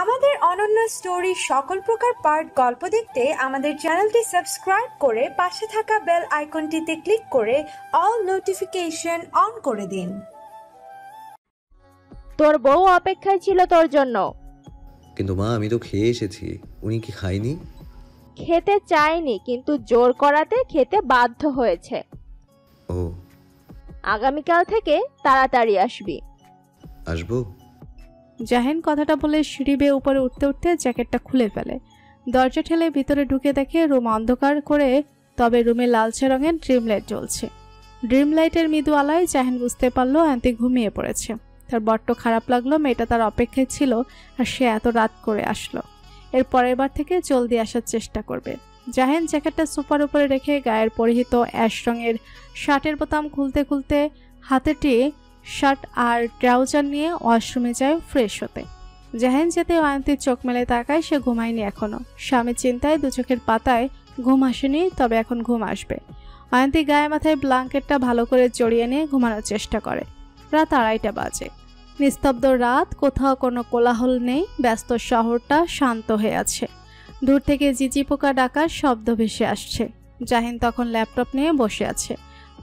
আমাদের অনন্য স্টোরি সকল প্রকার পার্ট গল্প দেখতে আমাদের চ্যানেলটি সাবস্ক্রাইব করে পাশে থাকা বেল আইকনটিতে ক্লিক করে অল নোটিফিকেশন অন করে দিন। তোর বউ অপেক্ষায় ছিল তোর জন্য। কিন্তু মা আমি তো খেয়ে এসেছি, উনি কি খায়নি? খেতে চায়নি, কিন্তু জোর করাতে খেতে বাধ্য হয়েছে। ও, আগামীকাল থেকে তাড়াতাড়ি আসবি। আসবো। জাহিন কথাটা বলে সিঁড়ি বেয়ে উপরে উঠতে উঠতে জ্যাকেটটা খুলে ফেলে। দরজা ঠেলে ভিতরে ঢুকে দেখে রুম অন্ধকার করে, তবে রুমে লালচে রঙের ড্রিম লাইট জ্বলছে। ড্রিম লাইটের মৃদু আলোয় জাহিন বুঝতে পারলো আন্টি ঘুমিয়ে পড়েছে। তার বড্ড খারাপ লাগলো, মেয়েটা তার অপেক্ষায় ছিল আর সে এত রাত করে আসলো। এর পরের বার থেকে জলদি আসার চেষ্টা করবে। জাহিন জ্যাকেটটা সোফার উপরে রেখে গায়ের পরিহিত অ্যাশ রঙের শার্টের বোতাম খুলতে খুলতে হাতেটি শার্ট আর ট্রাউজার নিয়ে ওয়াশরুমে যায় ফ্রেশ হতে। জাহিন যেতে অয়ন্তীর চোখ মেলে তাকায়, সে ঘুমায়নি এখনো। স্বামীর চিন্তায় দু চোখের পাতায় ঘুম আসেনি, তবে এখন ঘুম আসবে। অয়ন্তী গায়ে মাথায় ব্ল্যাঙ্কেটটা ভালো করে জড়িয়ে নিয়ে ঘুমানোর চেষ্টা করে। রাত 2:30 বাজে। নিস্তব্ধ রাত, কোথাও কোনো কোলাহল নেই। ব্যস্ত শহরটা শান্ত হয়ে আছে। দূর থেকে জিজি পোকা ডাকার শব্দ ভেসে আসছে। জাহিন তখন ল্যাপটপ নিয়ে বসে আছে।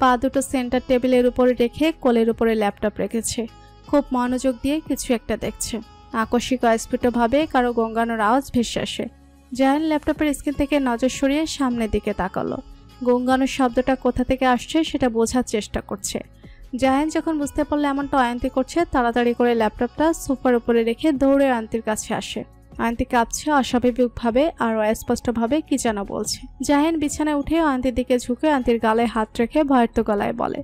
পা দুটো সেন্টার টেবিলের উপরে রেখে কোলের উপরে ল্যাপটপ রেখেছে। খুব মনোযোগ দিয়ে কিছু একটা দেখছে। আকস্মিক অস্ফুটভাবে কারো গঙ্গানোর আওয়াজ ভেসে আসে। জাহিন ল্যাপটপের স্ক্রিন থেকে নজর সরিয়ে সামনের দিকে তাকালো। গঙ্গানোর শব্দটা কোথা থেকে আসছে সেটা বোঝার চেষ্টা করছে। জাহিন যখন বুঝতে পারলো এমনটা অয়ন্তী করছে, তাড়াতাড়ি করে ল্যাপটপটা সোফার উপরে রেখে দৌড়ে আন্টির কাছে আসে। অয়ন্তী কাঁপছে অস্বাভাবিকভাবে আর অস্পষ্টভাবে কি যেন বলছে। জাহিন বিছানায় উঠে অয়ন্তীর দিকে ঝুঁকে আন্টির গালে হাত রেখে ভয়ার্ত গলায় বলে,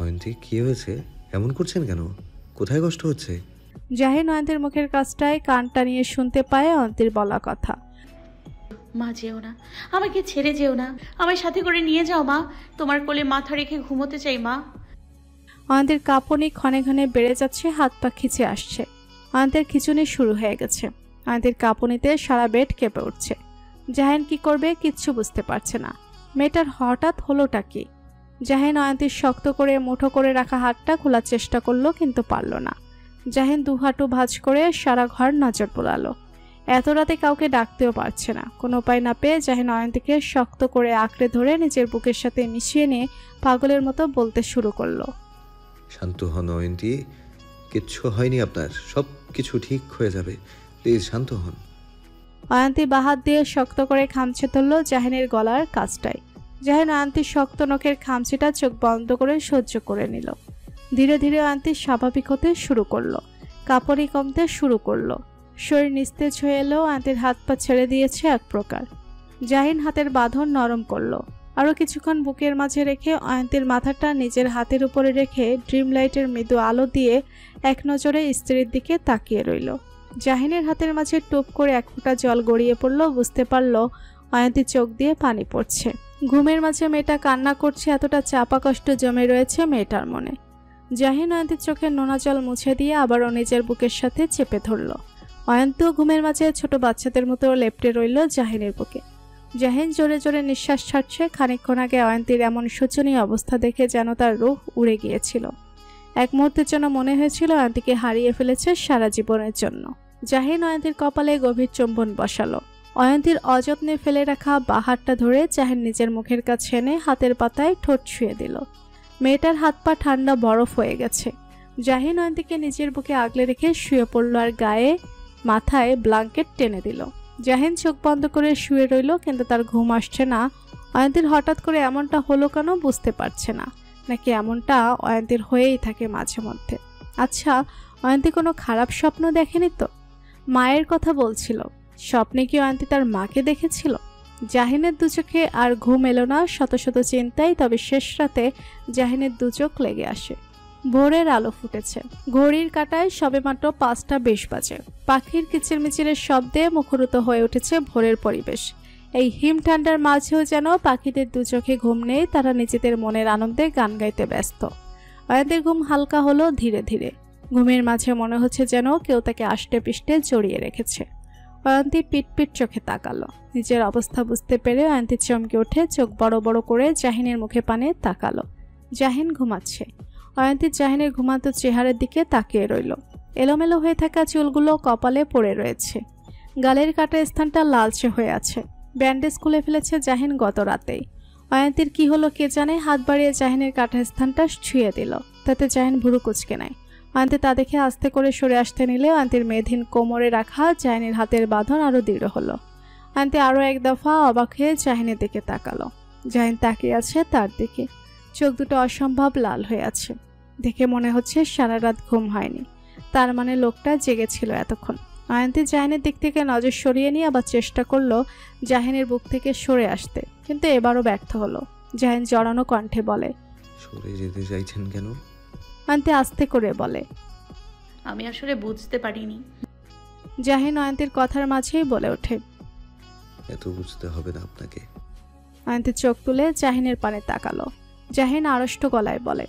অয়ন্তী কি হয়েছে? এমন করছেন কেন? কোথায় কষ্ট হচ্ছে? জাহিন অয়ন্তীর মুখের কাছটায় কানটা নিয়ে শুনতে পায় অয়ন্তীর বলা কথা। মা যেও না, আমাকে ছেড়ে যেও না, আমার সাথে করে নিয়ে যাও মা, তোমার কোলে মাথা রেখে ঘুমোতে চাই মা। অয়ন্তীর কাঁপুনি ক্ষণে ক্ষণে বেড়ে যাচ্ছে, হাত পা খিচে আসছে। অয়ন্তীর খিচুনি শুরু হয়ে গেছে। অয়ন্তীর কাঁপুনিতে সারা বেড কেঁপে উঠছে। জাহিন কি করবে কিচ্ছু বুঝতে পারছে না। মেয়েটার হঠাৎ হলোটা কি? জাহিন অয়ন্তীর শক্ত করে মুঠো করে রাখা হাতটা খোলার চেষ্টা করলো, কিন্তু পারল না। জাহিন দুহাঁটু ভাঁজ করে সারা ঘর নজর বোলালো। এত রাতে কাউকে ডাকতেও পারছে না। কোনো উপায় না পেয়ে জাহিন অয়ন্তীকে শক্ত করে আঁকড়ে ধরে নিজের বুকের সাথে মিশিয়ে নিয়ে পাগলের মতো বলতে শুরু করলো, শান্ত হন অয়ন্তী, কিচ্ছু হয়নি আপনার, সব কিছু ঠিক হয়ে যাবে, প্লিজ শান্ত হন। অয়ন্তী বাহাত দিয়ে শক্ত করে খামচে ধরল জাহিনের গলার কাছটায়। জাহিন অয়ন্তীর শক্ত নখের খামচিটা চোখ বন্ধ করে সহ্য করে নিল। ধীরে ধীরে অয়ন্তী স্বাভাবিক হতে শুরু করলো। কাঁপুনি কমতে শুরু করলো। শরীর নিস্তেজ হয়ে এলো। অয়ন্তীর হাত পা ছেড়ে দিয়েছে এক প্রকার। জাহিন হাতের বাঁধন নরম করলো। আরও কিছুক্ষণ বুকের মাঝে রেখে অয়ন্তীর মাথাটা নিজের হাতের উপরে রেখে ড্রিম লাইটের মৃদু আলো দিয়ে এক নজরে স্ত্রীর দিকে তাকিয়ে রইল। জাহিনের হাতের মাঝে টুপ করে এক ফোঁটা জল গড়িয়ে পড়ল। বুঝতে পারল অয়ন্তীর চোখ দিয়ে পানি পড়ছে। ঘুমের মাঝে মেয়েটা কান্না করছে, এতটা চাপা কষ্ট জমে রয়েছে মেয়েটার মনে। জাহিন অয়ন্তীর চোখের নোনা জল মুছে দিয়ে আবারও নিজের বুকের সাথে চেপে ধরল। অয়ন্তীও ঘুমের মাঝে ছোট বাচ্চাদের মতো লেপ্টে রইল জাহিনের বুকে। জাহিন জোরে জোরে নিঃশ্বাস ছাড়ছে। খানিকক্ষণ আগে অয়ন্তীর এমন শোচনীয় অবস্থা দেখে যেন তার রূহ উড়ে গিয়েছিল। এক মুহূর্তের জন্য মনে হয়েছিল অয়ন্তীকে হারিয়ে ফেলেছে সারা জীবনের জন্য। জাহিন অয়ন্তীর কপালে গভীর চুম্বন বসালো। অয়ন্তীর অযত্নে ফেলে রাখা বাঁ হাতটা ধরে জাহিন নিজের মুখের কাছে এনে হাতের পাতায় ঠোঁট ছুঁয়ে দিল। মেয়েটার হাত পা ঠান্ডা বরফ হয়ে গেছে। জাহিন অয়ন্তীকে নিজের বুকে আগলে রেখে শুয়ে পড়ল আর গায়ে মাথায় ব্ল্যাঙ্কেট টেনে দিল। জাহিন চোখ বন্ধ করে শুয়ে রইল, কিন্তু তার ঘুম আসছে না। অয়ন্তীর হঠাৎ করে এমনটা হলো কেন বুঝতে পারছে না, নাকি এমনটা অয়ন্তীর হয়েই থাকে মাঝে মধ্যে। আচ্ছা, অয়ন্তী কোনো খারাপ স্বপ্ন দেখেনি তো? মায়ের কথা বলছিল। স্বপ্নে কি অয়ন্তী তার মাকে দেখেছিল? জাহিনের দু চোখে আর ঘুম এলো না শত শত চিন্তায়। তবে শেষ রাতে জাহিনের দু চোখ লেগে আসে। ভোরের আলো ফুটেছে। ঘড়ির কাঁটায় সবেমাত্র 5:20 বাজে। পাখির কিচিরমিচিরের শব্দে মুখরিত হয়ে উঠেছে ভোরের পরিবেশ। এই হিম ঠান্ডার মাঝেও যেন পাখিদের দু চোখে ঘুম নেই, তারা নিজেদের মনের আনন্দে গান গাইতে ব্যস্ত। অয়ন্তীর ঘুম হালকা হলো ধীরে ধীরে। ঘুমের মাঝে মনে হচ্ছে যেন কেউ তাকে আষ্টে পিষ্টে জড়িয়ে রেখেছে। অয়ন্তী পিটপিট চোখে তাকালো। নিজের অবস্থা বুঝতে পেরে অয়ন্তী চমকে উঠে চোখ বড় বড় করে জাহিনের মুখে পানে তাকালো। জাহিন ঘুমাচ্ছে। অয়ন্তী জাহিনের ঘুমাতো চেহারার দিকে তাকিয়ে রইল। এলোমেলো হয়ে থাকা চুলগুলো কপালে পড়ে রয়েছে, গালের কাটা স্থানটা লালচে হয়ে আছে। ব্যান্ডেজ খুলে ফেলেছে জাহিন গত রাতেই। অয়ন্তীর কি হলো কে জানে, হাত বাড়িয়ে জাহিনের কাটা স্থানটা ছুঁয়ে দিল, তাতে জাহিন ভুরু কুঁচকে নেয়। অয়ন্তী তা দেখে আস্তে করে সরে আসতে নিলে অয়ন্তীর মেধহীন কোমরে রাখা জাহিনের হাতের বাঁধন আরো দৃঢ় হলো। অয়ন্তী আরো এক দফা অবাক হয়ে জাহিনের দিকে তাকালো। জাহিন তাকিয়ে আছে তার দিকে, চোখ দুটো অসম্ভব লাল হয়ে আছে। দেখে মনে হচ্ছে সারা রাত ঘুম হয়নি, তার মানে লোকটা জেগেছিল এতক্ষণ। অয়ন্তী জাহিনের দিক থেকে নজর সরিয়ে নিয়ে আবার চেষ্টা করলো জাহিনের বুক থেকে সরে আসতে, কিন্তু এবারও ব্যর্থ হলো। জাহিন জড়ানো কণ্ঠে বলে, সরে যেতে চাইছেন কেন? অয়ন্তী আস্তে করে বলে, আমি আসলে বুঝতে পারিনি। জাহিন অয়ন্তীর কথার মাঝেই বলে ওঠে, এত বুঝতে হবে না আপনাকে। অয়ন্তী চোখ তুলে জাহিনের পানে তাকালো। জাহিন আড়ষ্ট গলায় বলে,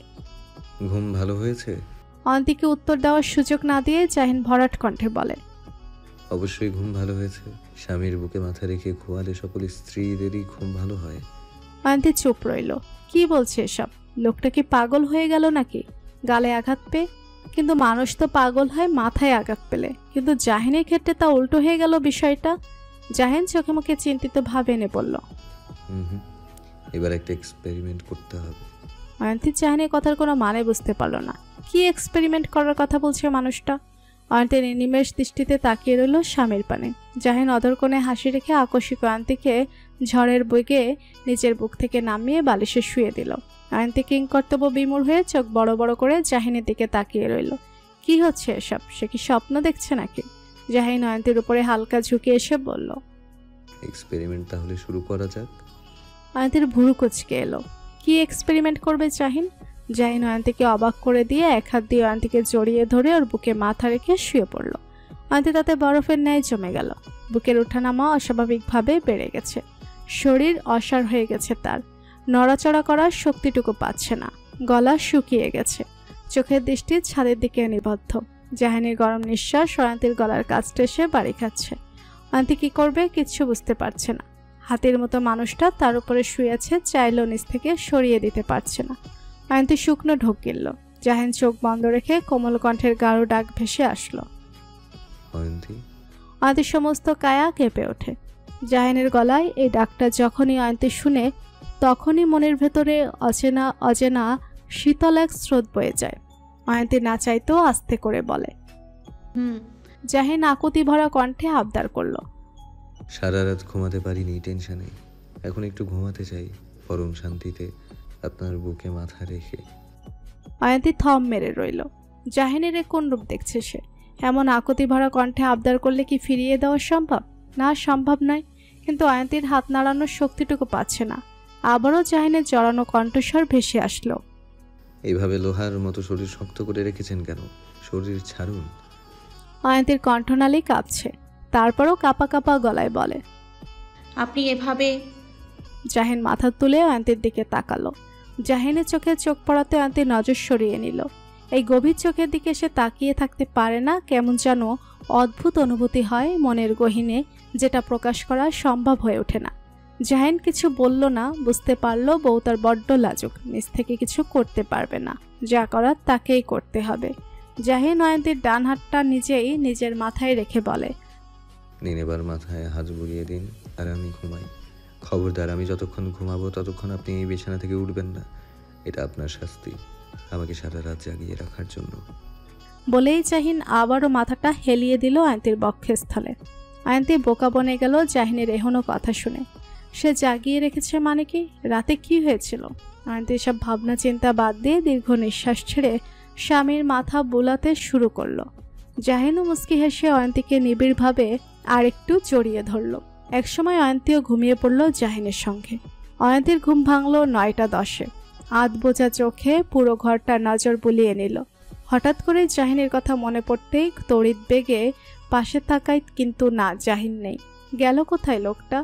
ঘুম ভালো হয়েছে? অয়ন্তীকে উত্তর দেওয়ার সুযোগ না দিয়ে জাহিন ভরাট কণ্ঠে বলে, অবশ্যই ঘুম ভালো হয়েছে। স্বামীর বুকে মাথা রেখে ঘুমালে সকল স্ত্রীদেরই ঘুম ভালো হয়। অয়ন্তী চুপ রইল। কি বলছে এসব? লোকটা কি পাগল হয়ে গেল নাকি? গালে আঘাত পেয়ে? কিন্তু মানুষ তো পাগল হয় মাথায় আঘাত পেলে, কিন্তু জাহিনের ক্ষেত্রে তা উল্টো হয়ে গেল বিষয়টা। জাহিন চোখে মুখে চিন্তিত ভাবে এনে বলল, এবার একটা এক্সপেরিমেন্ট করতে হবে। অয়ন্তী জাহিনের কথার কোনো মানে বুঝতে পারল না। কি এক্সপেরিমেন্ট করার কথা বলছে মানুষটা? অয়ন্তী নিমেষ দৃষ্টিতে তাকিয়ে রইল স্বামীর পানে। জাহিন অধরকোণে হাসি রেখে আকস্মিক অয়ন্তীকে ঝড়ের বইকে নিজের বুক থেকে নামিয়ে বালিশে শুয়ে দিল। অয়ন্তী কিংকর্তব্য বিমূঢ় হয়ে চোখ বড় বড় করে জাহিনের দিকে তাকিয়ে রইল। কি হচ্ছে এসব? সে কি স্বপ্ন দেখছে নাকি? জাহিন অয়ন্তীর উপরে হালকা ঝুঁকে এসে বলল, এক্সপেরিমেন্ট তাহলে শুরু করা যাক। অয়ন্তীর ভুরু কুঁচকে এলো। কি এক্সপেরিমেন্ট করবে জাহিন? জাহিন অয়ন্তীকে অবাক করে দিয়ে এক হাত দিয়ে অয়ন্তীকে জড়িয়ে ধরে ওর বুকে মাথা রেখে শুয়ে পড়ল। অয়ন্তী তাতে বরফের ন্যায় জমে গেল। বুকের ওঠানামা অস্বাভাবিকভাবে বেড়ে গেছে, শরীর অসাড় হয়ে গেছে, তার নড়াচড়া করার শক্তিটুকু পাচ্ছে না, গলা শুকিয়ে গেছে, চোখের দৃষ্টি ছাদের দিকে নিবদ্ধ। জাহিনের গরম নিঃশ্বাস অয়ন্তীর গলার কাছটা এসে বাড়ি খাচ্ছে। অয়ন্তী কি করবে কিচ্ছু বুঝতে পারছে না। হাতির মতো মানুষটা তার উপরে শুয়ে আছে, চাইলেও নিচ থেকে সরিয়ে দিতে পারছে না। অয়ন্তী শুকনো ঢোক গিলল। জাহিন চোখ বন্ধ রেখে কোমল কণ্ঠের গাঢ় ডাক ভেসে আসলো, অয়ন্তী। অয়ন্তীর সমস্ত কায়া কেঁপে ওঠে। জাহিনের গলায় এই ডাকটা যখনই অয়ন্তী শুনে, তখনই মনের ভেতরে অচেনা অচেনা শীতল এক স্রোত বয়ে যায়। অয়ন্তী না চাইতেও আস্তে করে বলে, জাহিন আকুতি ভরা কণ্ঠে আবদার করলো, সারা রাত ঘুমাতে পারিনি টেনশনে, এখন একটু ঘুমাতে চাই পরম শান্তিতে আপনার বুকে মাথা রেখে। অয়ন্তী থম মেরে রইল। জাহিনের কোন রূপ দেখছে সে? এমন আকুতি ভরা কণ্ঠে আবদার করলে কি ফিরিয়ে দেওয়া সম্ভব? না, সম্ভব নয়। কিন্তু অয়ন্তীর হাত নাড়ানোর শক্তিটুকু পাচ্ছে না। আবারও জাহিনের জড়ানো কণ্ঠস্বর ভেসে আসলো, এইভাবে লোহার মতো শরীর শক্ত করে রেখেছেন কেন? শরীর ছাড়ুন। অয়ন্তীর কণ্ঠনালী কাঁপছে, তারপরও কাঁপা কাঁপা গলায় বলে, আপনি এভাবে। জাহিন মাথা তুলে অয়ন্তীর দিকে তাকালো। জাহিনের চোখে চোখ পড়াতে অয়ন্তী নজর সরিয়ে নিল। এই গভীর চোখের দিকে সে তাকিয়ে থাকতে পারে না। কেমন যেন অদ্ভুত অনুভূতি হয় মনের গহীনে, যেটা প্রকাশ করা সম্ভব হয়ে ওঠে না। জাহিন কিছু বলল না, বুঝতে পারলো বউ তার বড্ড লাজুক, নিজ থেকে কিছু করতে পারবে না, যা করার তাকেই করতে হবে। জাহিন অয়ন্তীর ডান হাতটা নিজেই নিজের মাথায় রেখে বলে, নিন এবার মাথায় হাত বুলিয়ে দিন আর আমি ঘুমাই। খবরদার, আমি যতক্ষণ ঘুমাবো ততক্ষণ আপনি এই বিছানা থেকে উঠবেন না। এটা আপনার শাস্তি, আমাকে সারা রাত জাগিয়ে রাখার জন্য। বলেই জাহিন আবারও মাথাটা হেলিয়ে দিল অয়ন্তীর বক্ষস্থলে। অয়ন্তী বোকা বনে গেল জাহিনের এহনো কথা শুনে। সে জাগিয়ে রেখেছে মানে কি? রাতে কি হয়েছিল? অয়ন্তী সব ভাবনা চিন্তা বাদ দিয়ে দীর্ঘ নিঃশ্বাস ছেড়ে স্বামীর মাথা বুলাতে শুরু করলো। জাহিনও মুচকি হেসে অয়ন্তীকে নিবিড়ভাবে আর একটু জড়িয়ে ধরল। একসময় অয়ন্তীও ঘুমিয়ে পড়ল জাহিনের সঙ্গে। অয়ন্তীর ঘুম ভাঙল 9:10। আধ বোঝা চোখে পুরো ঘরটা নজর বুলিয়ে নিল। হঠাৎ করে জাহিনের কথা মনে পড়তেই তড়িৎ বেগে পাশে তাকায়, কিন্তু না, জাহিন নেই। গেল কোথায় লোকটা?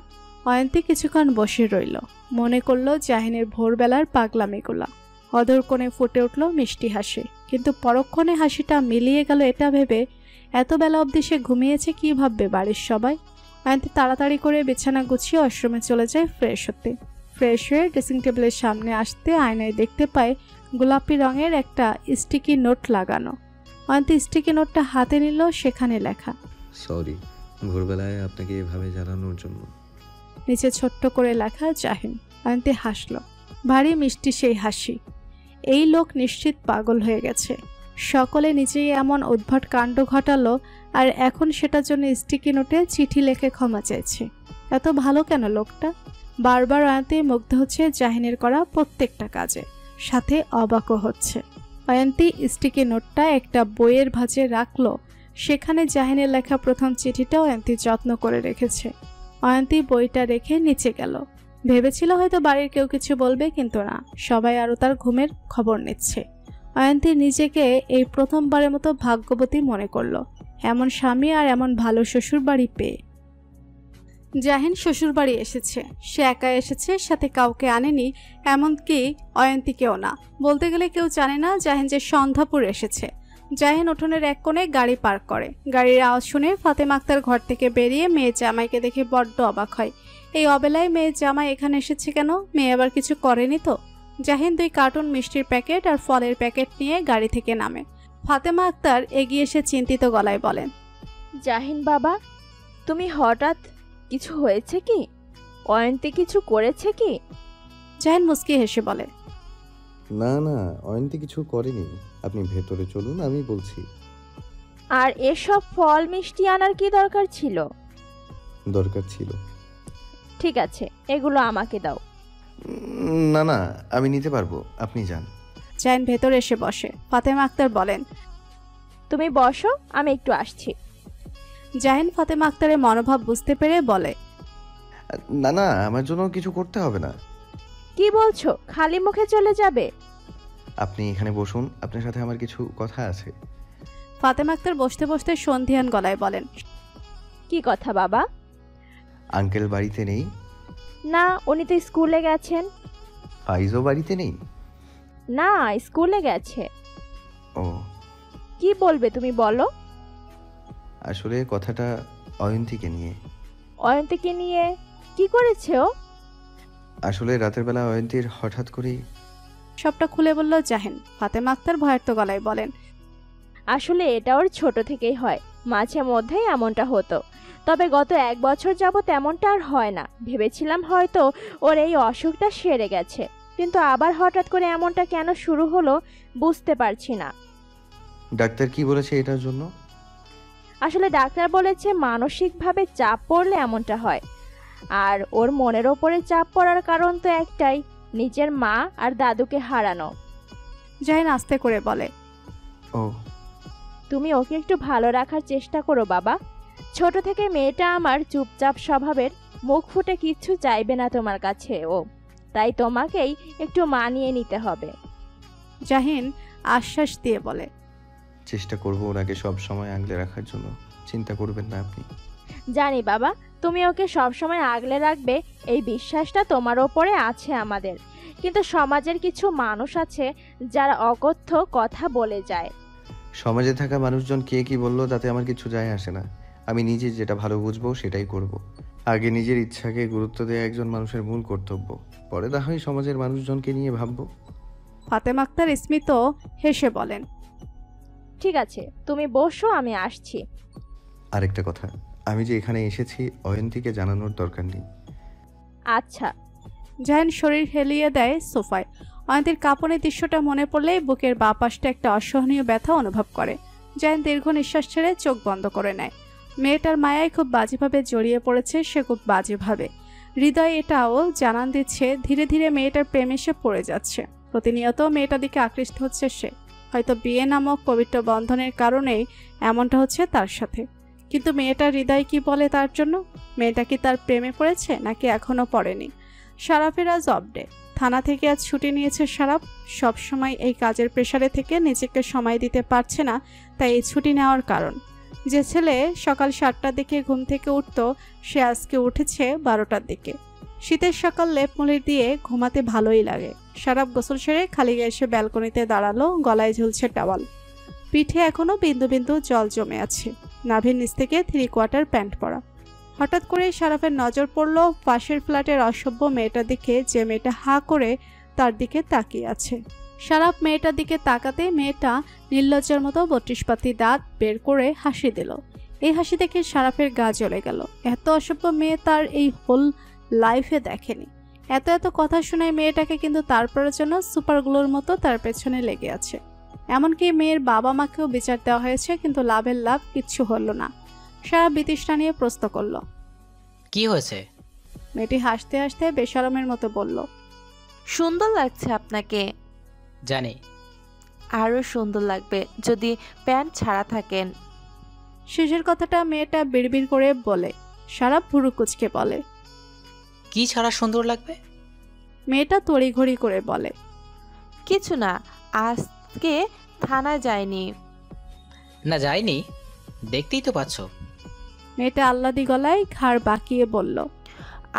অয়ন্তী কিছুক্ষণ বসে রইল, মনে করল জাহিনের ভোরবেলার পাগলামিগুলা। অধর কোণে ফুটে উঠল মিষ্টি হাসি, কিন্তু পরক্ষণে হাসিটা মিলিয়ে গেল এটা ভেবে, এত বেলা অবধি সে ঘুমিয়েছে, কি ভাববে বাড়ির সবাই। অয়ন্তী তাড়াতাড়ি করে বিছানা গুছিয়ে ওয়াশরুমে চলে যায় ফ্রেশ হতে। ফ্রেশ হয়ে ড্রেসিং টেবিলের সামনে আসতে আয়নায় দেখতে পায় গোলাপি রঙের একটা স্টিকি নোট লাগানো। অয়ন্তী স্টিকি নোটটা হাতে নিল, সেখানে লেখা সরি ভোরবেলায় আপনাকে এভাবে জানানোর জন্য। নিচে ছোট্ট করে লেখা জাহিন। অয়ন্তী হাসল, ভারী মিষ্টি সেই হাসি। এই লোক নিশ্চিত পাগল হয়ে গেছে। সকলে নিজেই এমন উদ্ভট কাণ্ড ঘটালো, আর এখন সেটার জন্য স্টিকি নোটে চিঠি লিখে ক্ষমা চাইছে। এত ভালো কেন লোকটা? বারবার অয়ন্তী মুগ্ধ হচ্ছে জাহিনের করা প্রত্যেকটা কাজে, সাথে অবাকও হচ্ছে। অয়ন্তী স্টিকি নোটটা একটা বইয়ের ভাঁজে রাখলো, সেখানে জাহিনের লেখা প্রথম চিঠিটা অয়ন্তী যত্ন করে রেখেছে। অয়ন্তী বইটা রেখে নিচে গেল। ভেবেছিল হয়তো বাড়ির কেউ কিছু বলবে, কিন্তু না, সবাই আরও তার ঘুমের খবর নিচ্ছে। অয়ন্তী নিজেকে এই প্রথমবারের মতো ভাগ্যবতী মনে করলো, এমন স্বামী আর এমন ভালো শ্বশুর বাড়ি পেয়ে। জাহিন শ্বশুর বাড়ি এসেছে। সে একা এসেছে, সাথে কাউকে আনেনি, এমনকি অয়ন্তীকেও না। বলতে গেলে কেউ জানে না জাহিন যে সন্ধ্যাপুর এসেছে। জাহিন উঠোনের এক কোণে গাড়ি পার্ক করে। গাড়ির আওয়াজ শুনে ফাতেমা আক্তার ঘর থেকে বেরিয়ে মেয়ে জামাইকে দেখে বড্ড অবাক হয়। এই অবেলায় মেয়ে জামাই এখানে এসেছে কেন? মেয়ে আবার কিছু করেনি তো? জাহিন 2 কার্টুন মিষ্টির প্যাকেট আর ফলের প্যাকেট নিয়ে গাড়ি থেকে নামে। ফাতেমা আক্তার এগিয়ে এসে চিন্তিত গলায় বলেন, জাহিন বাবা, তুমি হঠাৎ, কিছু হয়েছে কি? অয়ন্তী কিছু করেছে কি? জাহিন মুস্কি হেসে বলে, না না, অয়ন্তী কিছু করেনি, আপনি ভেতরে চলুন, আমি বলছি। আর এসব ফল মিষ্টি আনার কি দরকার ছিল? দরকার ছিল। ঠিক আছে, এগুলো আমাকে দাও। না না, আমি নিতে পারবো, আপনি যান। জাহিন ভেতরে এসে বসে। ফাতেমা আক্তার বলেন, তুমি বসো, আমি একটু আসছি। জাহিন ফাতেমা আক্তারের মনোভাব বুঝতে পেরে বলে, না না, আমার জন্য কিছু করতে হবে না। কি বলছো? খালি মুখে চলে যাবে? আপনি এখানে বসুন, আপনার সাথে আমার কিছু কথা আছে। ফাতেমা আক্তার বসতে বসতে সন্ধিয়ান গলায় বলেন, কি কথা বাবা? আঙ্কেল বাড়িতে নেই? না, উনি তো স্কুলে গেছেন। ফাইজও বাড়িতে নেই? না, স্কুলে গেছে। ও, কি বলবে তুমি বলো। আসলে কথাটা অয়ন্তীকে নিয়ে। অয়ন্তীকে নিয়ে? কি করেছে ও? আসলে রাতের বেলা অয়ন্তীর হঠাৎ করেই। সবটা খুলে বলল জাহিন। ফাতেমা আক্তার ভয়ার্ত গলায় বলেন, আসলে এটা ওর ছোট থেকেই হয়, মাঝে মধ্যেই এমনটা হতো, তবে গত 1 বছর যাবত এমনটা আর হয় না। ভেবেছিলাম হয়তো ওর এই অসুখটা সেরে গেছে, কিন্তু আবার হঠাৎ করে এমনটা কেন শুরু হলো বুঝতে পারছি না। ডাক্তার কি বলেছে এটার জন্য? আসলে ডাক্তার বলেছে মানসিকভাবে চাপ পড়লে এমনটা হয়, আর ওর মনের ওপরে চাপ পড়ার কারণ তো একটাই, নিজের মা আর দাদুকে হারানো। জাহিন আস্তে করে বলে, ও, তুমি ওকে একটু ভালো রাখার চেষ্টা করো বাবা। ছোট থেকে মেয়েটা আমার চুপচাপ স্বভাবের, মুখ ফুটে কিচ্ছু চাইবে না তোমার কাছে ও, তাই তোমাকেই একটু মানিয়ে নিতে হবে। জাহিন আশ্বাস দিয়ে বলে, চেষ্টা করবো ওনাকে সব সময় আগলে রাখার জন্য, চিন্তা করবেন না আপনি। জানি বাবা, তুমি ওকে সবসময় আগলে রাখবে এই বিশ্বাসটা তোমার ওপরে আছে আমাদের, কিন্তু সমাজের কিছু মানুষ আছে যারা অকথ্য কথা বলে যায়। সমাজে থাকা মানুষজন কে কি বললো তাতে আমার কিছু যায় আসে না। আমি নিজে যেটা ভালো বুঝবো সেটাই করব। আগে নিজের ইচ্ছাকে গুরুত্ব দেওয়া একজন মানুষের মূল কর্তব্য, পরে না হয় সমাজের মানুষজনকে নিয়ে ভাববো। ফাতেমা আক্তার স্মিত হেসে বলেন, ঠিক আছে, তুমি বসো, আমি আসছি। আরেকটা কথা, আমি যে এখানে এসেছি অয়ন্তীকে জানানোর দরকার নেই। আচ্ছা। জাহিন শরীর হেলিয়ে দেয় সোফায়। অয়ন্তীর কাঁপনের দৃশ্যটা মনে পড়লেই বুকের বাঁ পাশটা একটা অসহনীয় ব্যথা অনুভব করে। জাহিন দীর্ঘ নিঃশ্বাস ছেড়ে চোখ বন্ধ করে নেয়। মেয়েটার মায়ায় খুব বাজেভাবে জড়িয়ে পড়েছে সে, খুব বাজেভাবে। হৃদয় এটাও জানান দিচ্ছে ধীরে ধীরে মেয়েটার প্রেমে সে পড়ে যাচ্ছে। প্রতিনিয়ত মেয়েটার দিকে আকৃষ্ট হচ্ছে সে। হয়তো বিয়ে নামক পবিত্র বন্ধনের কারণেই এমনটা হচ্ছে তার সাথে। কিন্তু মেয়েটার হৃদয় কি বলে তার জন্য? মেয়েটা কি তার প্রেমে পড়েছে নাকি এখনো পড়েনি? শারাফের আজ অফ ডে। থানা থেকে আজ ছুটি নিয়েছে শারাফ। সবসময় এই কাজের প্রেশারে থেকে নিজেকে সময় দিতে পারছে না, তাই এই ছুটি নেওয়ার কারণ। যে ছেলে সকাল 7টার দিকে ঘুম থেকে উঠত, সে আজকে উঠেছে 12টার দিকে। শীতের সকাল লেপ মুড়ি দিয়ে ঘুমাতে ভালোই লাগে। শারাফ গোসল সেরে খালি গায়ে এসে ব্যালকনিতে দাঁড়ালো, গলায় ঝুলছে টাওয়াল। পিঠে এখনো বিন্দু বিন্দু জল জমে আছে। নাভির নিচ থেকে 3/4 প্যান্ট পরা। হঠাৎ করে শারাফের নজর পড়ল পাশের ফ্ল্যাটের অসভ্য মেয়েটার দিকে, যে মেয়েটা হা করে তার দিকে তাকিয়ে আছে। সারাপ মেয়েটার দিকে তাকাতে মেয়েটা নির্লজ্জার মতো 32 পাতি দাঁত বের করে হাসি দিল। এই হাসি দেখে সারাপের গা জ্বলে গেল। এত অসভ্য মেয়ে তার এই হোল লাইফে দেখেনি। এত এত কথা শোনায় মেয়েটাকে, কিন্তু তারপরের জন্য সুপারগুলোর মতো তার পেছনে লেগে আছে। এমনকি মেয়ের বাবা মাকেও বিচার দেওয়া হয়েছে, কিন্তু লাভের লাভ কিচ্ছু হলো না। সারাপ বিতৃষ্ণা নিয়ে প্রশ্ন করল, কি হয়েছে? মেয়েটি হাসতে হাসতে বেশরমের মতো বলল, সুন্দর লাগছে আপনাকে। জানি। আরো সুন্দর লাগবে যদি প্যান্ট ছাড়া থাকেন। শেষের কথাটা মেয়েটা বিড়বিড় করে বলে। সারাপ ভুরু কুচকে বলে, কি ছাড়া সুন্দর লাগবে? মেয়েটা তড়িঘড়ি করে বলে, কিছু না, আজকে থানায় যায়নি। না যাইনি, দেখতেই তো পাচ্ছ। মেয়েটা আহ্লাদি গলায় ঘাড় বাঁকিয়ে বলল,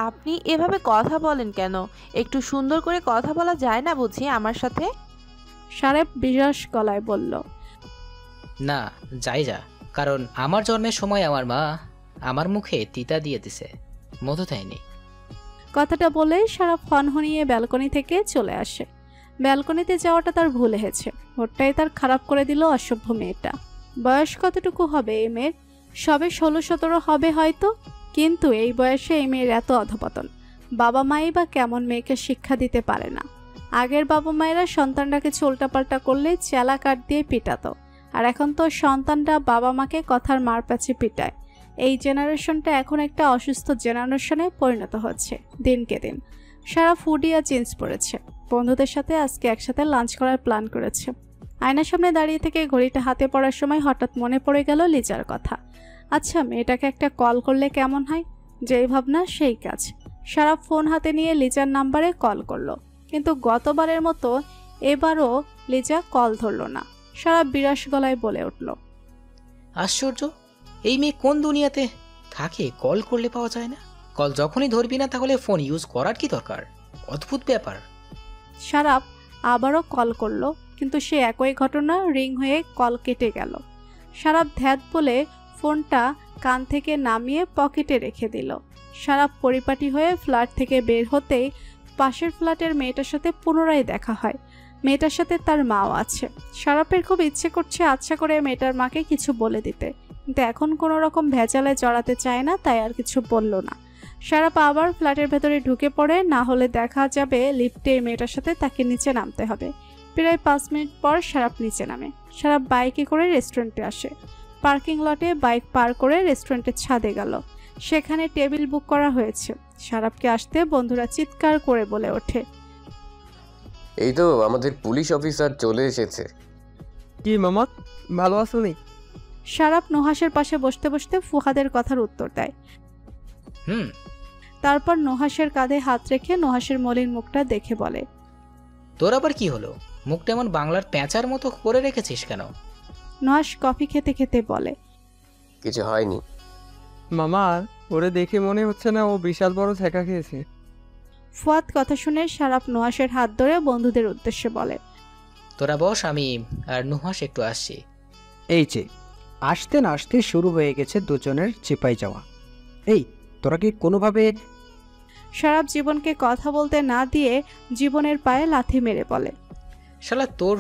আপনি এভাবে কথা বলেন কেন? একটু সুন্দর করে কথা বলা যায় না বুঝি আমার সাথে? সারাপ বিরস গলায় বলল, না যাই যা, কারণ আমার জন্মের সময় আমার মা আমার মুখে তিতা দিয়ে দিছে, মধু দেয়নি। কথাটা বলে সারাপ হনহনিয়ে ব্যালকনি থেকে চলে আসে। ব্যালকনিতে যাওয়াটা তার ভুল হয়েছে। ওটাই তার খারাপ করে দিল অসভ্য মেয়েটা। বয়স কতটুকু হবে এই মেয়ের? সবে 16-17 হবে হয়তো, কিন্তু এই বয়সে এই মেয়ের এত অধপতন। বাবা মাই বা কেমন মেয়েকে শিক্ষা দিতে পারে না। আগের বাবা মায়েরা সন্তানটাকে উল্টাপাল্টা করলে চেলা কাঠ দিয়ে পিটাতো, আর এখন তো সন্তানরা বাবা মাকে কথার মারপ্যাচে পিটায়। এই জেনারেশনটা এখন একটা অসুস্থ জেনারেশনে পরিণত হচ্ছে দিনকে দিন। সারা ফুডি আর জিন্স পরেছে। বন্ধুদের সাথে আজকে একসাথে লাঞ্চ করার প্ল্যান করেছে। আয়নার সামনে দাঁড়িয়ে থেকে ঘড়িটা হাতে পড়ার সময় হঠাৎ মনে পড়ে গেল লিজার কথা। আচ্ছা, মেয়েটাকে একটা কল করলে কেমন হয়? যেই ভাবনা সেই কাজ। সারা ফোন হাতে নিয়ে লিজার নাম্বারে কল করলো, কিন্তু গতবারের মতো এবারও লিজা কল ধরলো না। সারা বিরাস গলায় বলে উঠল, আশ্চর্য, এই মেয়ে কোন দুনিয়াতে থাকে? কল করলে পাওয়া যায় না। কল যখনই ধরবি না তাহলে ফোন ইউজ করার কি দরকার? অদ্ভুত ব্যাপার। সারাপ আবারও কল করলো, কিন্তু সে একই ঘটনা, রিং হয়ে কল কেটে গেল। সারাপ ধ্যাত বলে ফোনটা কান থেকে নামিয়ে পকেটে রেখে দিল। সারাপ পরিপাটি হয়ে ফ্ল্যাট থেকে বের হতেই পাশের ফ্ল্যাটের মেয়েটার সাথে পুনরায় দেখা হয়। মেয়েটার সাথে তার মাও আছে। সারাপের খুব ইচ্ছে করছে আচ্ছা করে মেয়েটার মাকে কিছু বলে দিতে, কিন্তু এখন কোনো রকম ভেজালে জড়াতে চায় না, তাই আর কিছু বলল না। সারাপ আবার ফ্ল্যাটের ভেতরে ঢুকে পড়ে, না হলে দেখা যাবে লিফটে মেয়েটার সাথে তাকে নিচে নামতে হবে। প্রায় 5 মিনিট পর সারাপ নিচে নামে। সারাপ বাইকে করে রেস্টুরেন্টে আসে। পার্কিং লটে বাইক পার করে রেস্টুরেন্টের ছাদে গেল। সেখানে টেবিল বুক করা হয়েছে। সারাপকে আসতে বন্ধুরা চিৎকার করে বলে ওঠে, এই তো আমাদের পুলিশ অফিসার চলে এসেছে। কি মামা, ভালো আছো নি? সারাপ নুহাসের পাশে বসতে বসতে ফুহাদের কথার উত্তর দেয়। তারপর নুহাসের কাঁধে হাত রেখে নুহাসের মলিন মুখটা দেখে বলে, তোর আবার কি হলো? মুখটা এমন বাংলার প্যাঁচার মতো করে রেখেছিস কেন? নুহাস কফি খেতে খেতে বলে, কিছু হয়নি মামা, ওরে দেখে মনে হচ্ছে না ও বিশাল বড় ছ্যাঁকা খেয়েছে। ফুয়াদ কথা শুনে সারাপ নুহাসের হাত ধরে বন্ধুদের উদ্দেশ্যে বলে, তোরা বস, আমি আর নুহাস একটু আসছি। এই যে আসতে না আসতে শুরু হয়ে গেছে দুজনের চিপাই যাওয়া। এই তোরা কি কোনোভাবে... সারাপ জীবনকে কথা বলতে না দিয়ে জীবনের পায়ে লাথি মেরে বলে, শালা তোর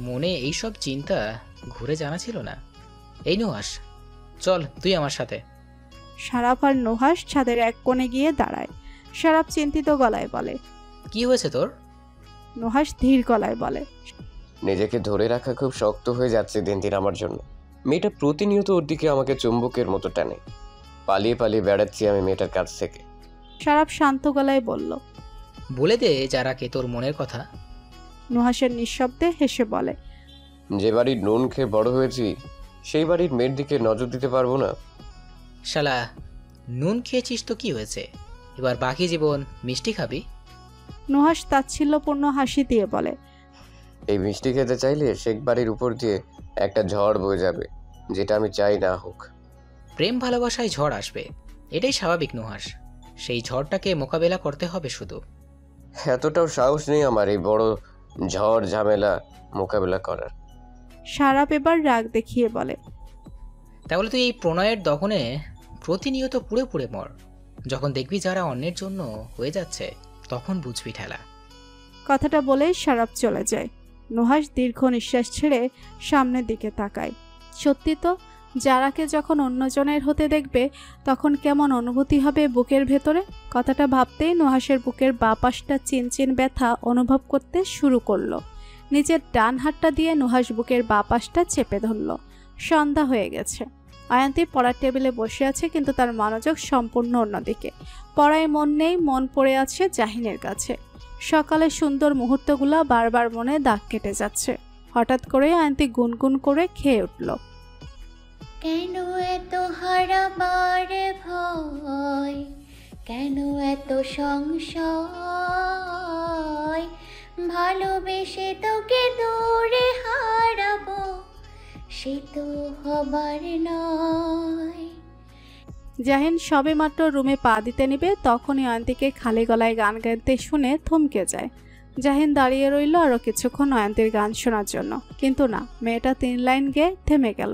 মনে এইসব চিন্তা ঘুরে জানা ছিল না। এই নুহাস, চল তুই আমার সাথে। সারাপ আর নুহাস ছাদের এক কোণে গিয়ে দাঁড়ায়। সারাপ চিন্তিত গলায় বলে, কি হয়েছে তোর? নুহাস ধীর গলায় বলে, নিজেকে ধরে রাখা খুব শক্ত হয়ে যাচ্ছে দিন দিন আমার জন্য। মেয়েটা প্রতিনিয়ত ওর দিকে আমাকে চুম্বকের মতো টানে। পালিয়ে পালিয়ে বেড়াচ্ছি আমি মেয়েটার কাছ থেকে। সারাপ শান্ত গলায় বলল, বলে দে যারাকে তোর মনের কথা। নুহাসের নিঃশব্দে হেসে বলে, যে বাড়ির নুন খেয়ে বড় হয়েছি সেই বাড়ির মেয়ের দিকে নজর দিতে পারবো না? শালা নুন খেয়েছিস তো কি হয়েছে, এবার বাকি জীবন মিষ্টি খাবি। নুহাস তাচ্ছিল্যপূর্ণ হাসি দিয়ে বলে, এই মিষ্টি খেতে চাইলে শেখ বাড়ির উপর দিয়ে একটা ঝড় বয়ে যাবে, যেটা আমি চাই না হোক। প্রেম ভালোবাসায় ঝড় আসবে, এটাই স্বাভাবিক নুহাস। সেই ঝড়টাকে মোকাবেলা করতে হবে শুধু। এতটাও সাহস নেই আমার এই বড় ঝড় ঝামেলা মোকাবেলা করার। সারাপ এবার রাগ দেখিয়ে বলে, তাহলে তুই এই প্রণয়ের দহনে প্রতিনিয়ত পুড়ে পুড়ে মর। যখন দেখবি যারা অন্যের জন্য হয়ে যাচ্ছে তখন বুঝবি ঠেলা। কথাটা বলে সারাপ চলে যায়। নুহাস দীর্ঘ নিঃশ্বাস ছেড়ে সামনের দিকে তাকায়। সত্যি তো, যারাকে যখন অন্যজনের হতে দেখবে তখন কেমন অনুভূতি হবে বুকের ভেতরে। কথাটা ভাবতেই নুহাসের বুকের বাঁ পাশটা চিনচিন ব্যথা অনুভব করতে শুরু করলো। নিজের ডান হাতটা দিয়ে নুহাস বুকের বাঁ পাশটা চেপে ধরল। সন্ধ্যা হয়ে গেছে। আয়ান্তি পড়ার টেবিলে বসে আছে, কিন্তু তার মনোযোগ সম্পূর্ণ অন্যদিকে। পড়ায় মন নেই, মন পড়ে আছে জাহিনের কাছে। সকালের সুন্দর মুহূর্তগুলো বারবার মনে দাগ কেটে যাচ্ছে। হঠাৎ করে আয়ান্তি গুনগুন করে খেয়ে উঠল। কেন এত হারাবার ভয়, কেন এত সংশয়, ভালোবেসে তোকে দূরে হারাবো, সে তো হবার নয়। জাহিন সবে মাত্র রুমে পা দিতে নিবে, তখনই অয়ন্তীকে খালি গলায় গান গাইতে শুনে থমকে যায়। জাহিন দাঁড়িয়ে রইল আরও কিছুক্ষণ অয়ন্তীর গান শোনার জন্য, কিন্তু না, মেয়েটা 3 লাইন গেয়ে থেমে গেল।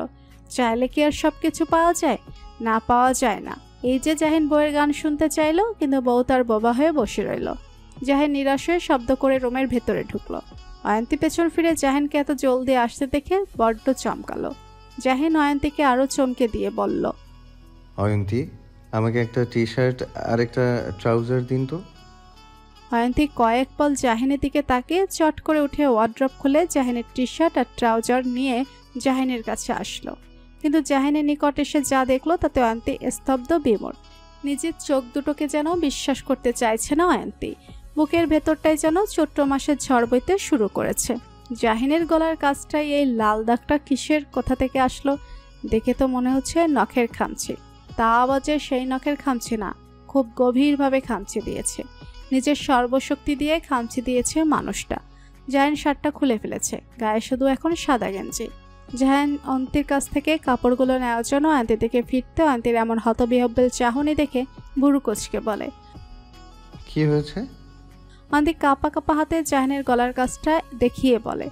চাইলে কি আর সব কিছু পাওয়া যায়? না, পাওয়া যায় না। এই যে জাহিন বউয়ের গান শুনতে চাইল, কিন্তু বউ তার বোবা হয়ে বসে রইল। জাহিন নিরাশ হয়ে শব্দ করে রুমের ভেতরে ঢুকলো। অয়ন্তী পেছন ফিরে জাহিনকে এত জলদি আসতে দেখে বড্ড চমকালো। জাহিন অয়ন্তীকে আরও চমকে দিয়ে বলল, অয়ন্তী, আমাকে একটা টি-শার্ট আর একটা ট্রাউজার দিন তো। অয়ন্তী কয়েক পল জাহিনের দিকে তাকিয়ে চট করে উঠে ওয়ার্ড্রপ খুলে জাহিনের টি-শার্ট আর ট্রাউজার নিয়ে জাহিনের কাছে আসলো। কিন্তু জাহিনের নিকট এসে যা দেখলো তাতে অয়ন্তী স্তব্ধ, বিমূঢ়। নিজের চোখ দুটোকে যেন বিশ্বাস করতে চাইছে না অয়ন্তী। বুকের ভেতরটাই যেন চৈত্র মাসের ঝড় বইতে শুরু করেছে। জাহিনের গলার কাছটাই এই লাল দাগটা কিসের, কোথা থেকে আসলো? দেখে তো মনে হচ্ছে নখের খামচি। তা আওয়াজে সেই নখের খামচি না, খুব গভীরভাবে খামচি দিয়েছে। নিজের সর্বশক্তি দিয়ে খামচি দিয়েছে মানুষটা। জাহিন শার্টটা খুলে ফেলেছে, গায়ে শুধু এখন সাদা গেঞ্জি। জাহিন অন্তির কাছ থেকে কাপড়গুলো নেওয়ার জন্য অন্তির দিকে ফিরতে অন্তির এমন হতবিহব্বল চাহনি দেখে বুড়ো কোচকে বলে, কি হয়েছে? অন্তি কাপা কাপা হাতে জাহিনের গলার কাছটা দেখিয়ে বলে,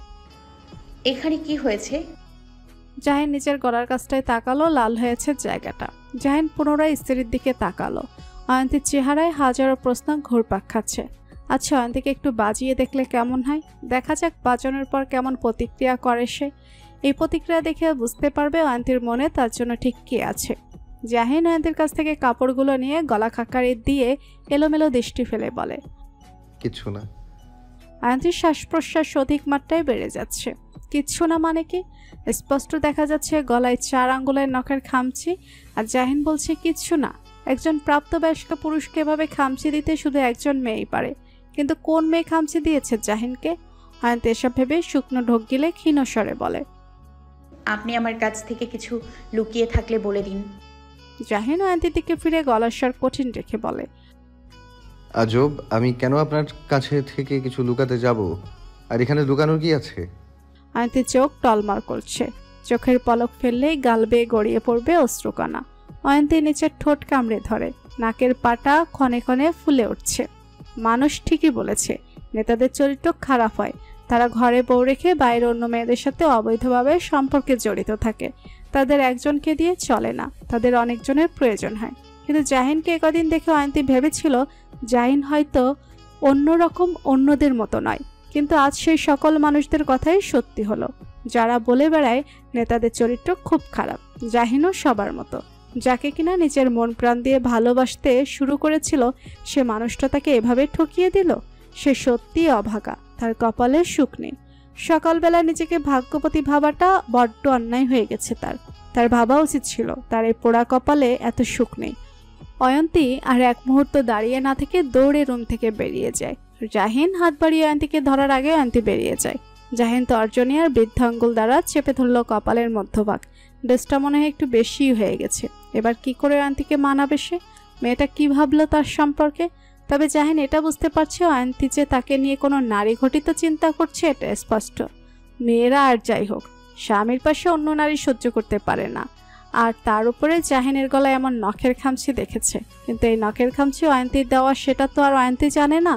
এখানে কি হয়েছে? জাহিন নিজের গলার কাছটায় তাকালো, লাল হয়েছে জায়গাটা। জাহিন পুনরায় স্ত্রীর দিকে তাকালো। অয়ন্তীর চেহারায় হাজারো প্রশ্ন ঘুরপাক খাচ্ছে। আচ্ছা, অয়ন্তীকে একটু বাজিয়ে দেখলে কেমন হয়? দেখা যাক বাজানোর পর কেমন প্রতিক্রিয়া করে সে। এই প্রতিক্রিয়া দেখে বুঝতে পারবে অয়ন্তীর মনে তার জন্য ঠিক কি আছে। জাহিন অয়ন্তীর কাছ থেকে কাপড়গুলো নিয়ে গলা খাকারি দিয়ে এলোমেলো দৃষ্টি ফেলে বলে, কিছু না। অয়ন্তীর শ্বাস প্রশ্বাস অধিক মাত্রায় বেড়ে যাচ্ছে। কিচ্ছু না মানে কি? স্পষ্ট দেখা যাচ্ছে গলায় 4 আঙ্গুলের নখের খামচি, আর জাহিন বলছে কিচ্ছু না। একজন প্রাপ্তবয়স্ক পুরুষকে এভাবে খামচি দিতে শুধু একজন মেয়েই পারে, কিন্তু কোন মেয়ে খামচি দিয়েছে জাহিনকে? অয়ন্তী এসব ভেবে শুকনো ঢোক গিলে ক্ষীণ স্বরে বলে, আপনি আমার কাছ থেকে কিছু লুকিয়ে থাকলে বলে দিন। জাহিন অয়ন্তীর দিকে ফিরে গলার স্বর কঠিন রেখে বলে, আজব, আমি কেন আপনার কাছে থেকে কিছু লুকাতে যাব? আর এখানে লুকানোর কি আছে? অয়ন্তীর চোখ টলমল করছে। চোখের পলক ফেললেই গাল বেয়ে গড়িয়ে পড়বে অশ্রুকণা। অয়ন্তী নিচের ঠোঁট কামড়ে ধরে, নাকের পাটা ক্ষণে ক্ষণে ফুলে উঠছে। মানুষ ঠিকই বলেছে, নেতাদের চরিত্র খারাপ হয়। তারা ঘরে বউ রেখে বাইরে অন্য মেয়েদের সাথে অবৈধভাবে সম্পর্কে জড়িত থাকে। তাদের একজনকে দিয়ে চলে না, তাদের অনেকজনের প্রয়োজন হয়। কিন্তু জাহিনকে একদিন দেখে অয়ন্তী ভেবেছিল জাহিন হয়তো অন্যরকম, অন্যদের মতো নয়। কিন্তু আজ সেই সকল মানুষদের কথাই সত্যি হলো, যারা বলে বেড়ায় নেতাদের চরিত্র খুব খারাপ। জাহিনও সবার মতো। যাকে কিনা নিজের মন প্রাণ দিয়ে ভালোবাসতে শুরু করেছিল, সে মানুষটা তাকে এভাবে ঠকিয়ে দিল। সে সত্যিই অভাগা, তার কপালে সুখ নেই। সকালবেলা নিজেকে ভাগ্যবতী ভাবাটা বড্ড অন্যায় হয়ে গেছে। তার ভাবা উচিত ছিল তার এই পোড়া কপালে এত সুখ নেই। অয়ন্তী আর এক মুহূর্ত দাঁড়িয়ে না থেকে দৌড়ে রুম থেকে বেরিয়ে যায়। জাহিন হাত বাড়িয়ে অয়ন্তীকে ধরার আগে অয়ন্তী বেরিয়ে যায়। জাহিন তর্জনী আর বৃদ্ধাঙ্গুল দ্বারা চেপে ধরল কপালের মধ্যভাগ। ড্রেসটা মনে হয় একটু বেশি হয়ে গেছে। এবার কি করে অয়ন্তীকে মানাবে সে? মেয়েটা কি ভাবলো তার সম্পর্কে? তবে জাহিন এটা বুঝতে পারছে অয়ন্তী যে তাকে নিয়ে কোনো নারী ঘটিত চিন্তা করছে, এটা স্পষ্ট। মেয়েরা আর যাই হোক, স্বামীর পাশে অন্য নারী সহ্য করতে পারে না। আর তার উপরে জাহিনের গলায় এমন নখের খামচি দেখেছে। কিন্তু এই নখের খামচি অয়ন্তীর দেওয়া, সেটা তো আর অয়ন্তী জানে না।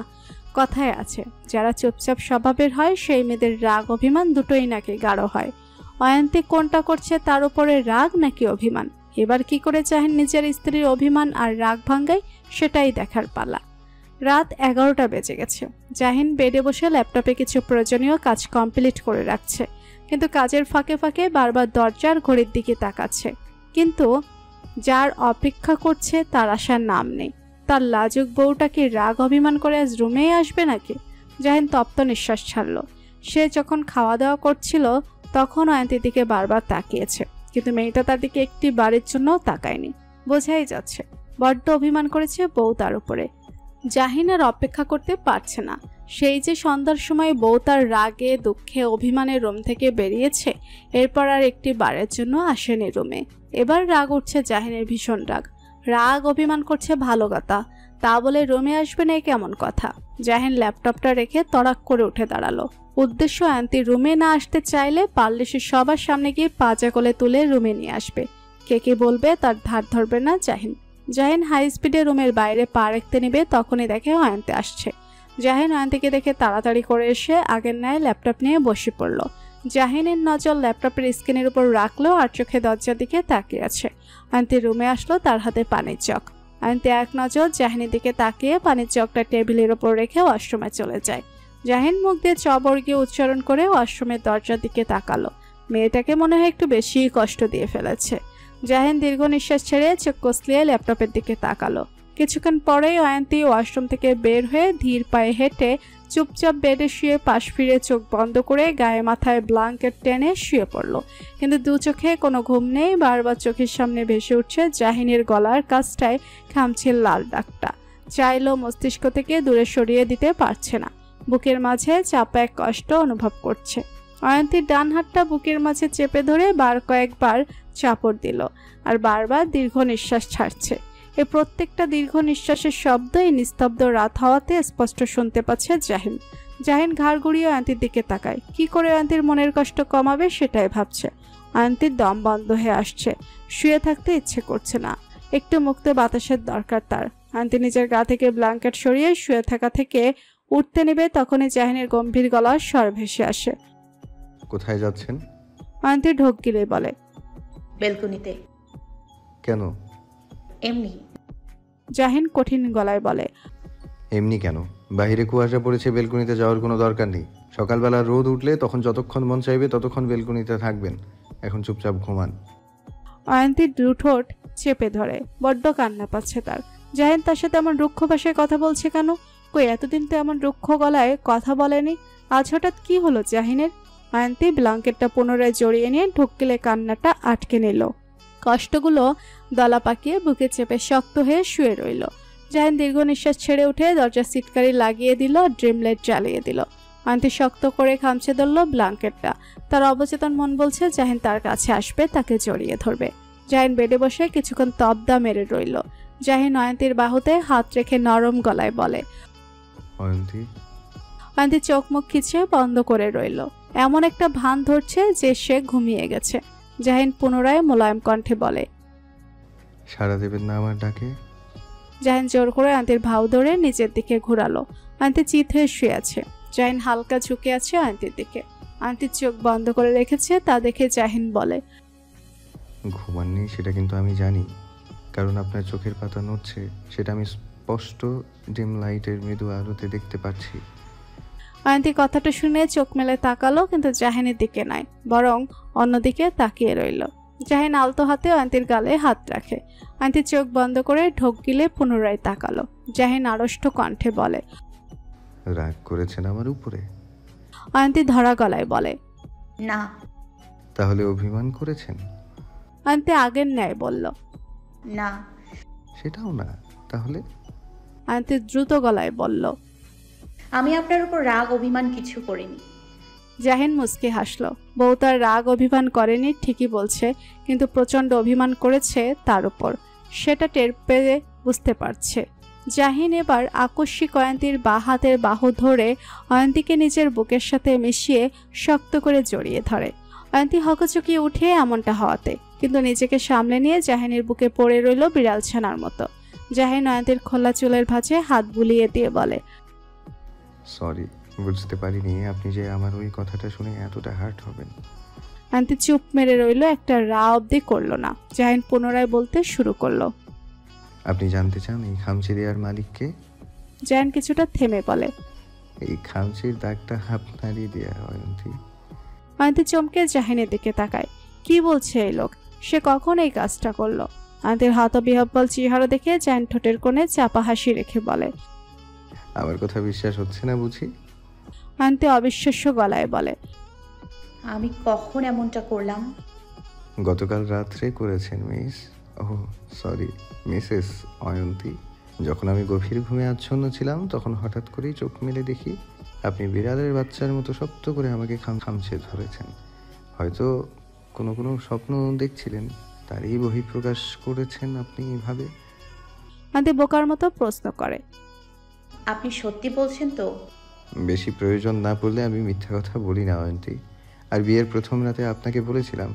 কথায় আছে, যারা চুপচাপ স্বভাবের হয় সেই মেয়েদের রাগ অভিমান দুটোই নাকি গাঢ় হয়। অয়ন্তী কোনটা করছে, তার উপরে রাগ নাকি অভিমান? এবার কি করে জাহিন নিজের স্ত্রীর অভিমান আর রাগ ভাঙ্গায়, সেটাই দেখার পালা। রাত 11টা বেজে গেছে। জাহিন বেডে বসে ল্যাপটপে কিছু প্রয়োজনীয় কাজ কমপ্লিট করে রাখছে, কিন্তু কাজের ফাঁকে ফাঁকে বারবার দরজার ঘড়ির দিকে তাকাচ্ছে। কিন্তু যার অপেক্ষা করছে তার আসার নাম নেই। তার লাজুক বউটা কি রাগ অভিমান করে আজ রুমেই আসবে নাকি? জাহিন তপ্ত নিঃশ্বাস ছাড়ল। সে যখন খাওয়া দাওয়া করছিল তখন অয়ন্তীর দিকে বারবার তাকিয়েছে, কিন্তু মেয়েটা তার দিকে একটি বারের জন্য তাকায়নি। বোঝাই যাচ্ছে বড্ড অভিমান করেছে বউ তার উপরে। জাহিন আর অপেক্ষা করতে পারছে না। সেই যে সন্ধ্যার সময় বউ তার রাগে দুঃখে অভিমানের রুম থেকে বেরিয়েছে, এরপর আর একটি বারের জন্য আসেনি রুমে। এবার রাগ উঠছে জাহিনের, ভীষণ রাগ। রাগ অভিমান করছে ভালো কথা, তা বলে রুমে আসবে না কেমন কথা। জাহিন ল্যাপটপটা রেখে তড়াক করে উঠে দাঁড়ালো। উদ্দেশ্য অয়ন্তী রুমে না আসতে চাইলে পারলে সে সবার সামনে গিয়ে পাজা কোলে তুলে রুমে নিয়ে আসবে। কে কে বলবে তার ধার ধরবে না জাহিন। জাহিন হাই স্পিডে রুমের বাইরে পা রাখতে নেবে, তখনই দেখে অয়ন্তী আসছে। জাহিন অয়ন্তীকে দেখে তাড়াতাড়ি করে এসে আগের ন্যায় ল্যাপটপ নিয়ে বসে পড়ল। জাহিনের নজর ল্যাপটপের স্ক্রিনের উপর রাখলো আর চোখে দরজার দিকে তাকিয়ে আছে। অয়ন্তী রুমে আসলো, তার হাতে পানির জগ। অয়ন্তী এক নজর জাহিনের দিকে তাকিয়ে পানির জগটা টেবিলের ওপর রেখে ওয়াশরুমে চলে যায়। জাহিন মুখ দিয়ে চবর্গীয় উচ্চারণ করে ওয়াশরুমের দরজার দিকে তাকালো। মেয়েটাকে মনে হয় একটু বেশি কষ্ট দিয়ে ফেলেছে। জাহিন দীর্ঘ নিঃশ্বাস ছেড়ে চোখ কসলিয়ে ল্যাপটপের দিকে তাকালো। কিছুক্ষণ পরেই অয়ন্তী ওয়াশরুম থেকে বের হয়ে ধীর পায়ে হেঁটে চুপচাপ বেডে শুয়ে পাশ ফিরে চোখ বন্ধ করে গায়ে মাথায় ব্ল্যাঙ্কেট টেনে শুয়ে পড়ল। কিন্তু দু চোখে কোনো ঘুম নেই। বারবার চোখের সামনে ভেসে উঠছে জাহিনের গলার কাছটায় খামছিল লাল দাগটা। চাইলেও মস্তিষ্ক থেকে দূরে সরিয়ে দিতে পারছে না। বুকের মাঝে চাপা এক কষ্ট অনুভব করছে। অয়ন্তীর ডান হাতটা বুকের মাঝে চেপে ধরে কয়েকবার চাপড় দিল আর বারবার দীর্ঘ নিঃশ্বাস ছাড়ছে। এই প্রত্যেকটা দীর্ঘ নিঃশ্বাসের শব্দ এই নিস্তব্ধ রাত হওয়াতে স্পষ্ট শুনতে পাচ্ছে জাহিন। জাহিন ঘাড় ঘুরিয়ে অয়ন্তীর দিকে তাকায়। কি করে অয়ন্তীর মনের কষ্ট কমাবে সেটাই ভাবছে। অয়ন্তীর দম বন্ধ হয়ে আসছে, শুয়ে থাকতে ইচ্ছে করছে না। একটু মুক্ত বাতাসের দরকার তার। অয়ন্তী নিজের গা থেকে ব্ল্যাঙ্কেট সরিয়ে শুয়ে থাকা থেকে উঠতে নেবে, তখনই জাহিনের গম্ভীর গলার স্বর ভেসে আসে। কোথায় যাচ্ছেন? অয়ন্তী ঢোক গিলে বলে, বেলকনিতে। কেন? এমনি। জাহিন কঠিন গলায় বলে, এমনি কেন? বাইরে কুয়াশা পড়েছে, বেলকনিতে যাওয়ার কোনো দরকার নেই। সকালবেলা রোদ উঠলে তখন যতক্ষণ মন চাইবে ততক্ষণ বেলকনিতে থাকবেন। এখন চুপচাপ ঘুমান। অয়ন্তী দুঠোঁট চেপে ধরে। বড্ড কান্না পাচ্ছে তার। জাহিন তার সাথে এমন রুক্ষ ভাষায় কথা বলছে কেন? কই এতদিন তো এমন রুক্ষ গলায় কথা বলেনি। আজ হঠাৎ কি হলো জাহিনের? অয়ন্তী ব্ল্যাঙ্কেটটা পুনরায় জড়িয়ে নিয়ে ঢুকলে কান্নাটা আটকে নিল। কষ্টগুলো দলা পাকিয়ে বুকে চেপে শক্ত হয়ে শুয়ে রইল। জাহিন দীর্ঘ নিঃশ্বাস ছেড়ে উঠে দরজার সিটকারি লাগিয়ে দিল, ড্রিম লাইট জ্বালিয়ে দিল। অয়ন্তী শক্ত করে খামছে ধরল ব্ল্যাঙ্কেটটা। তার অবচেতন মন বলছে জাহিন তার কাছে আসবে, তাকে জড়িয়ে ধরবে। জাহিন বেডে বসে কিছুক্ষণ তবদা মেরে রইল। জাহিন অয়ন্তীর বাহুতে হাত রেখে নরম গলায় বলে, অয়ন্তী চোখ মুখ খিচিয়ে বন্ধ করে রইল। এমন একটা ভান ধরছে যে সে ঘুমিয়ে গেছে। জাহিন পুনরায় মোলায়েম কণ্ঠে বলে, সাড়া দেবেন না আমার ডাকে? জাহিন জোর করে অয়ন্তীর ভাও ধরে নিজের দিকে ঘোরালো। অয়ন্তী চিত হয়ে শুয়ে আছে। জাহিন হালকা ঝুঁকে আছে অয়ন্তীর দিকে। অয়ন্তীর চোখ বন্ধ করে রেখেছে, তা দেখে জাহিন বলে, ঘুমাননি সেটা কিন্তু আমি জানি, কারণ আপনার চোখের পাতা নড়ছে, সেটা আমি স্পষ্ট ডিম লাইটের মৃদু আলোতে দেখতে পাচ্ছি। অয়ন্তী কথাটা শুনে চোখ মেলে তাকালো, কিন্তু জাহিনের দিকে নাই, বরং অন্যদিকে তাকিয়ে রইল। জাহিন আলতো হাতে অয়ন্তীর গালে হাত রাখে। অয়ন্তী চোখ বন্ধ করে ঢোক গিলে পুনরায় তাকালো। জাহিন আড়ষ্ট কণ্ঠে বলে, রাগ করেছেন আমার উপরে? অয়ন্তী ধরা গলায় বলে, না। তাহলে অভিমান করেছেন? অয়ন্তী আগের ন্যায় বলল, না। সেটাও না? তাহলে? অয়ন্তী দ্রুত গলায় বলল, আমি আপনার উপর রাগ অভিমান কিছু করিনি। জাহিন মুচকি হাসল। বউ তার রাগ অভিমান করেনি ঠিকই বলছে, কিন্তু প্রচণ্ড অভিমান করেছে তার উপর, সেটা টের পেয়ে বুঝতে পারছে। জাহিন এবার আকস্মিক অয়ন্তীর বা হাতের বাহু ধরে অয়ন্তীকে নিজের বুকের সাথে মিশিয়ে শক্ত করে জড়িয়ে ধরে। অয়ন্তী হকচকিয়ে উঠে এমনটা হওয়াতে, কিন্তু নিজেকে সামলে নিয়ে জাহিনের বুকে পড়ে রইল বিড়াল ছানার মতো। জাহিন অয়ন্তীর খোলা চুলের ভাঁজে হাত বুলিয়ে দিয়ে বলে, সরি, বুঝতে পারিনি আপনি যে আমার ওই কথাটা শুনে এতটা হার্ট হবেন। অয়ন্তী চুপ মেরে রইল, একটা রা অব্দি করলো না। জাহিন পুনরায় বলতে শুরু করলো, আপনি জানতে চান এই খামচি দেওয়ার মালিককে? জায়ান কিছুটা থেমে বলে, এই খামচির দাগটা আপনারই দেয়া অয়ন্তী। অয়ন্তী চমকে জাহিনের দিকে তাকায়। কি বলছে এই লোক? সে কখন এই কাজটা করলো? অয়ন্তীর হতবিহ্বল চেহারা দেখে জায়ান ঠোঁটের কোণে চাপা হাসি রেখে বলে, আমার কথা বিশ্বাস হচ্ছে না বুঝি? অয়ন্তী অবিশ্বাস্য গলায় বলে, আমি কখন এমনটা করলাম? গতকাল রাত্রে করেছেন মিস, ও সরি মিসেস অয়ন্তী। যখন আমি গভীর ঘুমে আচ্ছন্ন ছিলাম তখন হঠাৎ করেই চোখ মেলে দেখি আপনি বিড়ালের বাচ্চার মতো শক্ত করে আমাকে খামছে ধরেছেন। হয়তো কোনো কোনো স্বপ্ন দেখছিলেন, তারই বহিঃপ্রকাশ করেছেন আপনি এভাবে। অয়ন্তী বোকার মতো প্রশ্ন করে, আপনি সত্যি বলছেন তো? বেশি প্রয়োজন না পড়লে আমি মিথ্যা কথা বলি না অয়ন্তী। আর বিয়ের প্রথম রাতে আপনাকে বলেছিলাম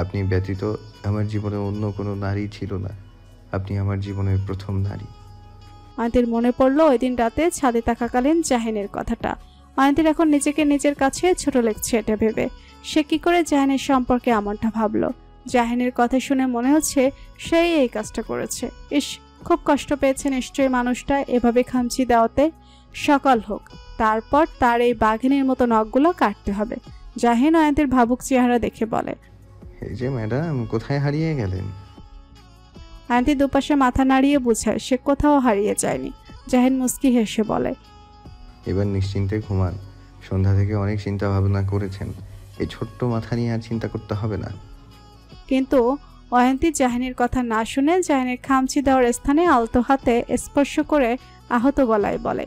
আপনি ব্যতীত আমার জীবনে অন্য কোনো নারী ছিল না, আপনি আমার জীবনের প্রথম নারী। অয়ন্তীর মনে পড়লো ওই দিন রাতে ছাদে থাকাকালীন জাহিনের কথাটা। অয়ন্তীর এখন নিজেকে নিজের কাছে ছোট লাগছে এটা ভেবে। সে কি করে জাহিনের সম্পর্কে এমনটা ভাবলো? জাহিনের কথা শুনে মনে হচ্ছে সেই এই কাজটা করেছে। ইস, খুব কষ্ট পেয়েছে নিশ্চয়ই মানুষটা এভাবে খামচি দেওয়াতে। সকাল হোক, তারপর তার এই বাঘিনীর মতো নখগুলো কাটতে হবে। জাহিন অয়ন্তীর ভাবুক চেহারা দেখে বলে, এই যে ম্যাডাম, কোথায় হারিয়ে গেলেন? অয়ন্তী দুপাশে মাথা নাড়িয়ে বুঝায় সে কোথাও হারিয়ে যায়নি। জাহিন মুস্কি হেসে বলে, এবার নিশ্চিন্তে ঘুমান। সন্ধ্যা থেকে অনেক চিন্তা ভাবনা করেছেন, এই ছোট্ট মাথা নিয়ে আর চিন্তা করতে হবে না। কিন্তু অয়ন্তী জাহিনের কথা না শুনে জাহিনের খামচি দেওয়ার স্থানে আলতো হাতে স্পর্শ করে আহত গলায় বলে,